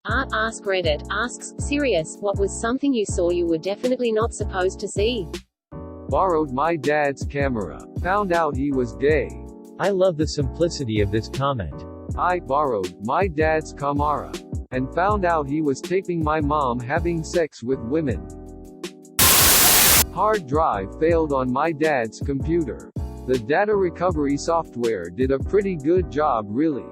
Askreddit Asks, serious, what was something you saw you were definitely not supposed to see? Borrowed my dad's camera. Found out he was gay. I love the simplicity of this comment. I borrowed my dad's camera and found out he was taping my mom having sex with women. Hard drive failed on my dad's computer. The data recovery software did a pretty good job really.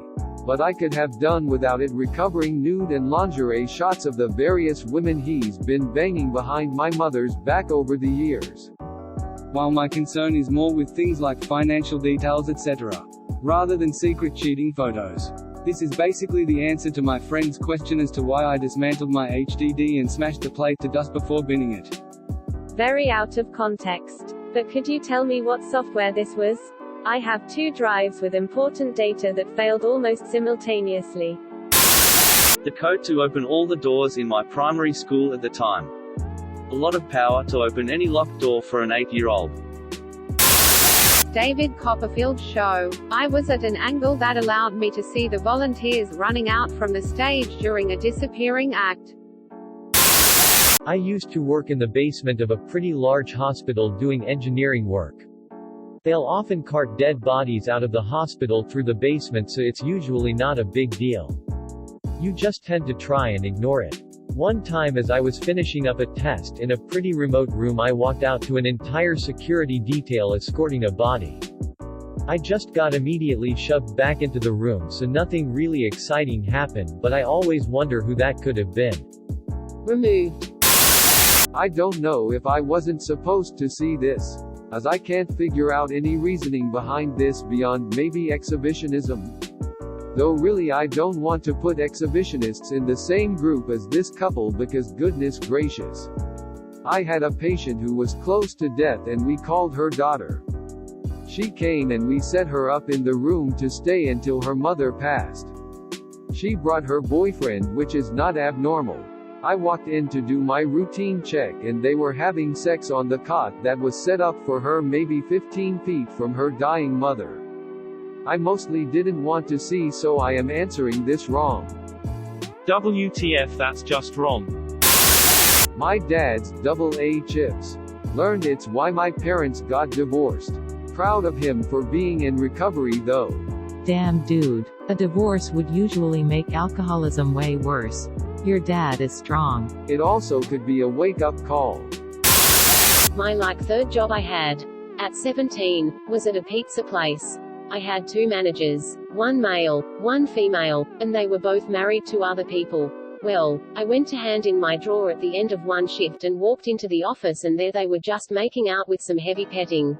But I could have done without it recovering nude and lingerie shots of the various women he's been banging behind my mother's back over the years. While my concern is more with things like financial details etc., rather than secret cheating photos. This is basically the answer to my friend's question as to why I dismantled my HDD and smashed the plate to dust before binning it. Very out of context. But could you tell me what software this was? I have 2 drives with important data that failed almost simultaneously. The code to open all the doors in my primary school at the time. A lot of power to open any locked door for an 8-year-old. David Copperfield's show. I was at an angle that allowed me to see the volunteers running out from the stage during a disappearing act. I used to work in the basement of a pretty large hospital doing engineering work. They'll often cart dead bodies out of the hospital through the basement, so it's usually not a big deal. You just tend to try and ignore it. One time as I was finishing up a test in a pretty remote room, I walked out to an entire security detail escorting a body. I just got immediately shoved back into the room, so nothing really exciting happened, but I always wonder who that could have been. Removed. I don't know if I wasn't supposed to see this, as I can't figure out any reasoning behind this beyond maybe exhibitionism. Though really I don't want to put exhibitionists in the same group as this couple because goodness gracious. I had a patient who was close to death and we called her daughter. She came and we set her up in the room to stay until her mother passed. She brought her boyfriend, which is not abnormal. I walked in to do my routine check and they were having sex on the cot that was set up for her maybe 15 feet from her dying mother. I mostly didn't want to see, so I am answering this wrong. WTF, that's just wrong. My dad's AA chips. Learned it's why my parents got divorced. Proud of him for being in recovery though. Damn dude, a divorce would usually make alcoholism way worse. Your dad is strong. It also could be a wake-up call. My third job I had, at 17, was at a pizza place. I had 2 managers, 1 male, 1 female, and they were both married to other people. Well, I went to hand in my drawer at the end of one shift and walked into the office, and there they were just making out with some heavy petting.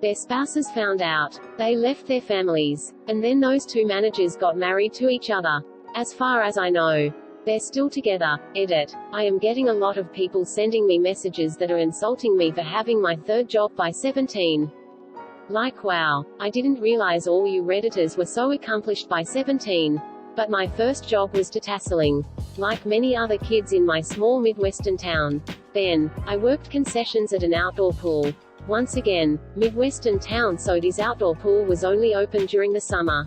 Their spouses found out. They left their families, and then those 2 managers got married to each other. As far as I know, they're still together. Edit. I am getting a lot of people sending me messages that are insulting me for having my 3rd job by 17. Like wow, I didn't realize all you Redditors were so accomplished by 17. But my first job was to tasseling. Like many other kids in my small Midwestern town. Then, I worked concessions at an outdoor pool. Once again, Midwestern town, so this outdoor pool was only open during the summer.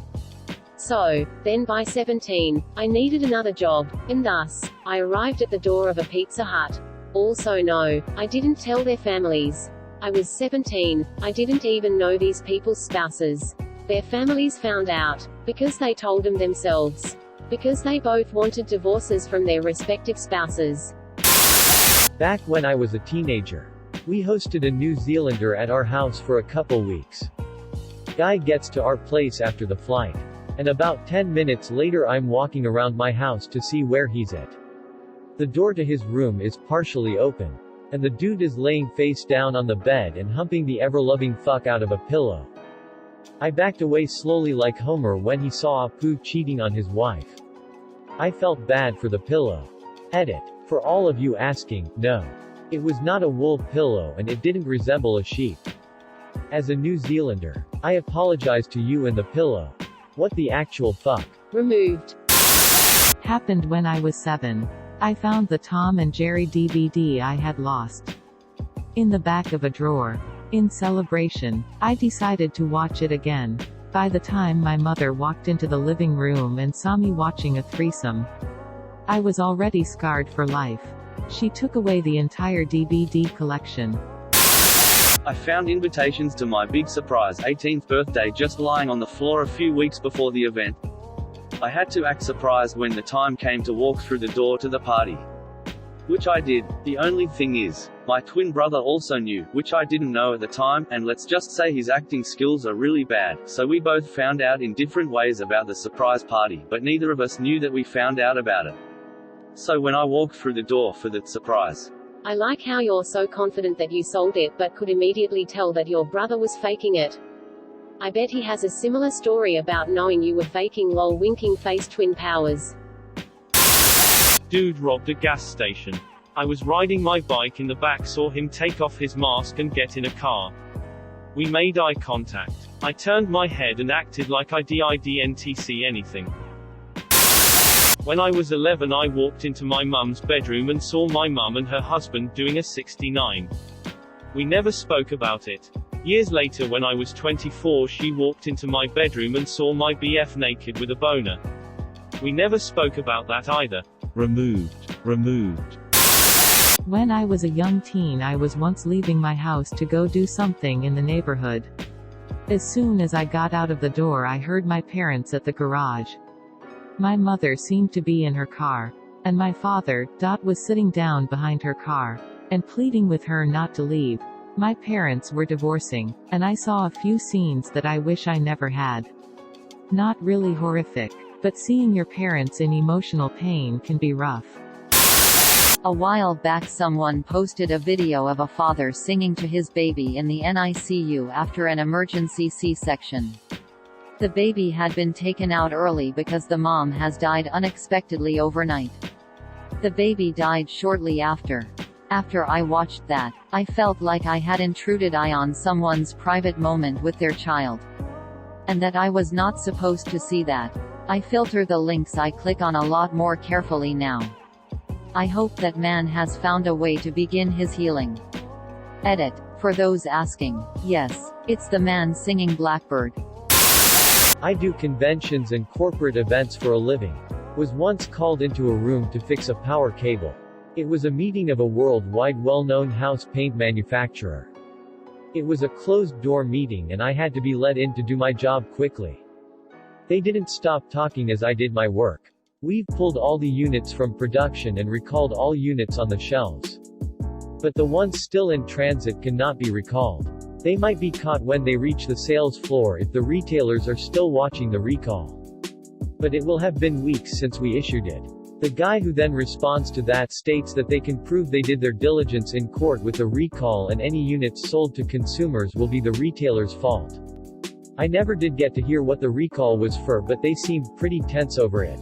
So, then by 17, I needed another job, and thus, I arrived at the door of a Pizza Hut. Also no, I didn't tell their families. I was 17, I didn't even know these people's spouses. Their families found out, because they told them themselves. Because they both wanted divorces from their respective spouses. Back when I was a teenager, we hosted a New Zealander at our house for a couple weeks. Guy gets to our place after the flight. And about 10 minutes later I'm walking around my house to see where he's at. The door to his room is partially open. And the dude is laying face down on the bed and humping the ever-loving fuck out of a pillow. I backed away slowly like Homer when he saw Apu cheating on his wife. I felt bad for the pillow. Edit. For all of you asking, no. It was not a wool pillow and it didn't resemble a sheep. As a New Zealander, I apologize to you and the pillow. What the actual fuck? Removed. Happened when I was 7. I found the Tom and Jerry DVD I had lost in the back of a drawer. In celebration, I decided to watch it again. By the time my mother walked into the living room and saw me watching a threesome, I was already scarred for life. She took away the entire DVD collection. I found invitations to my big surprise 18th birthday just lying on the floor a few weeks before the event. I had to act surprised when the time came to walk through the door to the party. Which I did. The only thing is, my twin brother also knew, which I didn't know at the time, and let's just say his acting skills are really bad, so we both found out in different ways about the surprise party, but neither of us knew that we found out about it. So when I walked through the door for that surprise, I like how you're so confident that you sold it but could immediately tell that your brother was faking it. I bet he has a similar story about knowing you were faking lol winking face twin powers. Dude robbed a gas station. I was riding my bike in the back, saw him take off his mask and get in a car. We made eye contact. I turned my head and acted like I didn't see anything. When I was 11 I walked into my mum's bedroom and saw my mum and her husband doing a 69. We never spoke about it. Years later when I was 24 she walked into my bedroom and saw my BF naked with a boner. We never spoke about that either. Removed. When I was a young teen I was once leaving my house to go do something in the neighborhood. As soon as I got out of the door I heard my parents at the garage. My mother seemed to be in her car, and my father, was sitting down behind her car, and pleading with her not to leave. My parents were divorcing, and I saw a few scenes that I wish I never had. Not really horrific, but seeing your parents in emotional pain can be rough. A while back someone posted a video of a father singing to his baby in the NICU after an emergency C-section. The baby had been taken out early because the mom has died unexpectedly overnight. The baby died shortly after. After I watched that, I felt like I had intruded on someone's private moment with their child. And that I was not supposed to see that. I filter the links I click on a lot more carefully now. I hope that man has found a way to begin his healing. Edit. For those asking, yes, it's the man singing Blackbird. I do conventions and corporate events for a living. Was once called into a room to fix a power cable. It was a meeting of a worldwide well-known house paint manufacturer. It was a closed-door meeting and I had to be let in to do my job quickly. They didn't stop talking as I did my work. We've pulled all the units from production and recalled all units on the shelves. But the ones still in transit cannot be recalled. They might be caught when they reach the sales floor if the retailers are still watching the recall. But it will have been weeks since we issued it. The guy who then responds to that states that they can prove they did their diligence in court with the recall and any units sold to consumers will be the retailer's fault. I never did get to hear what the recall was for, but they seemed pretty tense over it.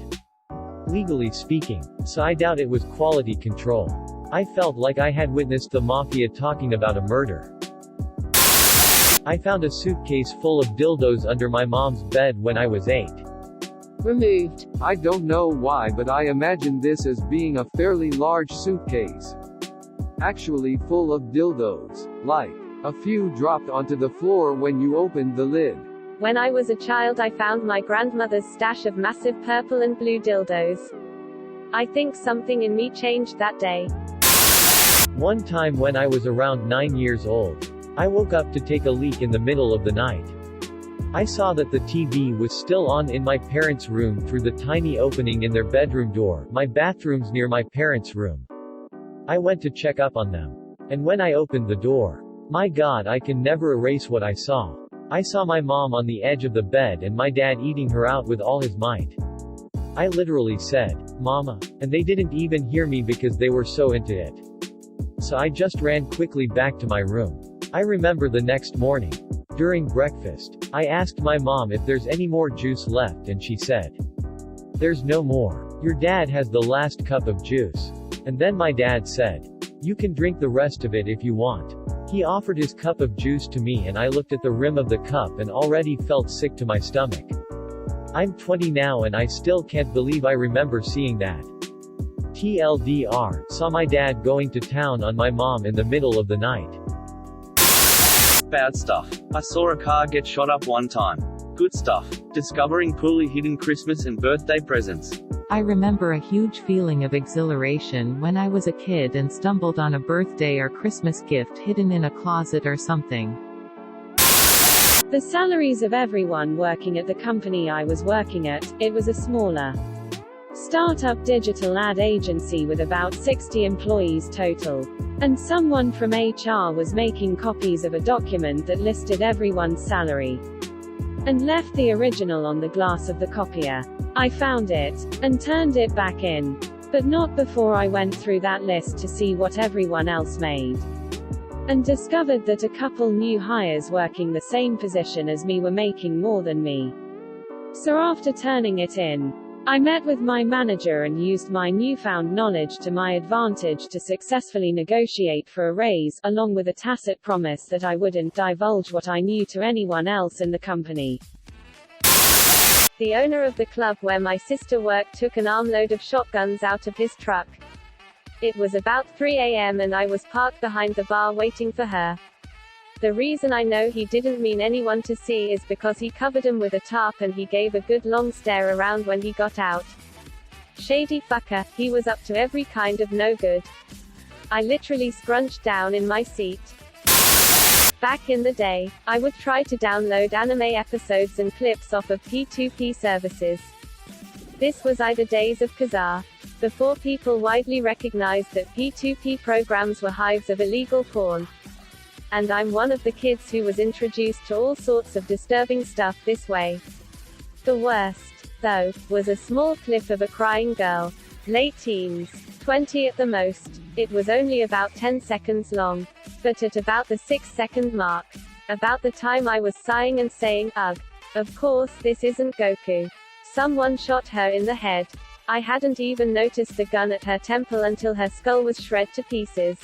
Legally speaking. So I doubt it was quality control. I felt like I had witnessed the mafia talking about a murder. I found a suitcase full of dildos under my mom's bed when I was 8. Removed. I don't know why, but I imagine this as being a fairly large suitcase. Actually full of dildos. Like, a few dropped onto the floor when you opened the lid. When I was a child I found my grandmother's stash of massive purple and blue dildos. I think something in me changed that day. One time when I was around 9 years old, I woke up to take a leak in the middle of the night. I saw that the TV was still on in my parents' room through the tiny opening in their bedroom door. My bathroom's near my parents' room. I went to check up on them. And when I opened the door, my God, I can never erase what I saw. I saw my mom on the edge of the bed and my dad eating her out with all his might. I literally said, "Mama," and they didn't even hear me because they were so into it. So I just ran quickly back to my room. I remember the next morning. During breakfast, I asked my mom if there's any more juice left and she said, "There's no more. Your dad has the last cup of juice." And then my dad said, "You can drink the rest of it if you want." He offered his cup of juice to me and I looked at the rim of the cup and already felt sick to my stomach. I'm 20 now and I still can't believe I remember seeing that. TLDR, saw my dad going to town on my mom in the middle of the night. Bad stuff. I saw a car get shot up one time. Good stuff. Discovering poorly hidden Christmas and birthday presents. I remember a huge feeling of exhilaration when I was a kid and stumbled on a birthday or Christmas gift hidden in a closet or something. The salaries of everyone working at the company I was working at, it was a smaller startup digital ad agency with about 60 employees total. And someone from HR was making copies of a document that listed everyone's salary and left the original on the glass of the copier. I found it and turned it back in, but not before I went through that list to see what everyone else made, and discovered that a couple new hires working the same position as me were making more than me. So after turning it in, I met with my manager and used my newfound knowledge to my advantage to successfully negotiate for a raise, along with a tacit promise that I wouldn't divulge what I knew to anyone else in the company. The owner of the club where my sister worked took an armload of shotguns out of his truck. It was about 3 a.m. and I was parked behind the bar waiting for her. The reason I know he didn't mean anyone to see is because he covered him with a tarp and he gave a good long stare around when he got out. Shady fucker, he was up to every kind of no good. I literally scrunched down in my seat. Back in the day, I would try to download anime episodes and clips off of P2P services. This was either days of Kazaa, before people widely recognized that P2P programs were hives of illegal porn. And I'm one of the kids who was introduced to all sorts of disturbing stuff this way. The worst, though, was a small clip of a crying girl, late teens, 20 at the most. It was only about 10 seconds long, but at about the 6-second mark, about the time I was sighing and saying, ugh, of course this isn't Goku. Someone shot her in the head. I hadn't even noticed the gun at her temple until her skull was shred to pieces.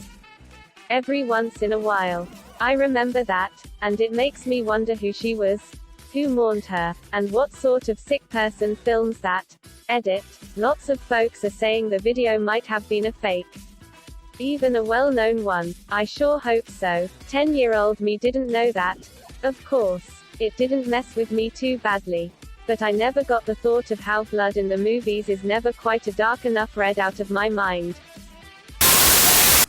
Every once in a while, I remember that, and it makes me wonder who she was, who mourned her, and what sort of sick person films that. Edit. Lots of folks are saying the video might have been a fake. Even a well-known one. I sure hope so. 10-year-old me didn't know that. Of course, it didn't mess with me too badly. But I never got the thought of how blood in the movies is never quite a dark enough red out of my mind.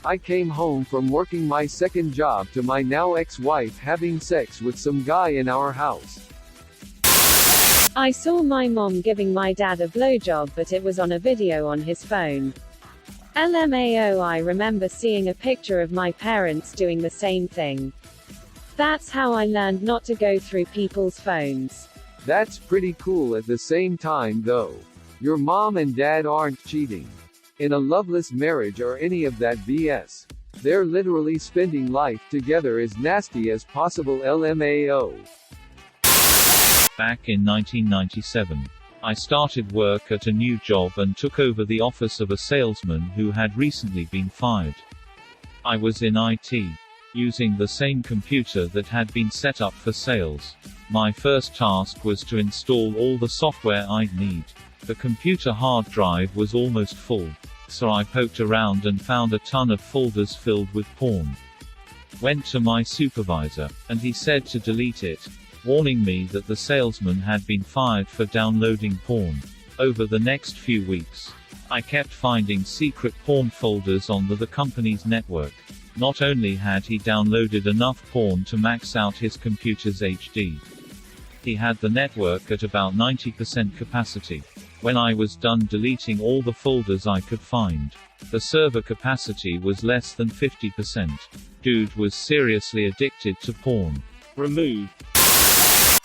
I came home from working my second job to my now ex-wife having sex with some guy in our house. I saw my mom giving my dad a blowjob, but it was on a video on his phone. LMAO, I remember seeing a picture of my parents doing the same thing. That's how I learned not to go through people's phones. That's pretty cool at the same time though. Your mom and dad aren't cheating in a loveless marriage or any of that BS. They're literally spending life together as nasty as possible. LMAO. Back in 1997, I started work at a new job and took over the office of a salesman who had recently been fired. I was in IT, using the same computer that had been set up for sales. My first task was to install all the software I'd need. The computer hard drive was almost full, so I poked around and found a ton of folders filled with porn. Went to my supervisor, and he said to delete it, warning me that the salesman had been fired for downloading porn. Over the next few weeks, I kept finding secret porn folders on the company's network. Not only had he downloaded enough porn to max out his computer's HD, he had the network at about 90% capacity. When I was done deleting all the folders I could find, the server capacity was less than 50%. Dude was seriously addicted to porn. Remove.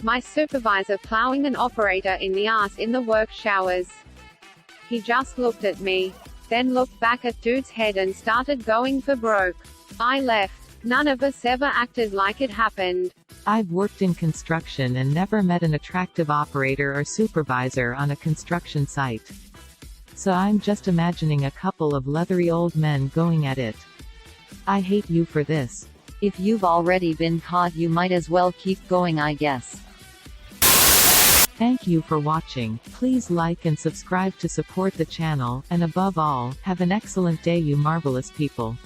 My supervisor plowing an operator in the ass in the work showers. He just looked at me, then looked back at dude's head and started going for broke. I left. None of us ever acted like it happened. I've worked in construction and never met an attractive operator or supervisor on a construction site. So I'm just imagining a couple of leathery old men going at it. I hate you for this. If you've already been caught, you might as well keep going, I guess. Thank you for watching. Please like and subscribe to support the channel, and above all, have an excellent day, you marvelous people.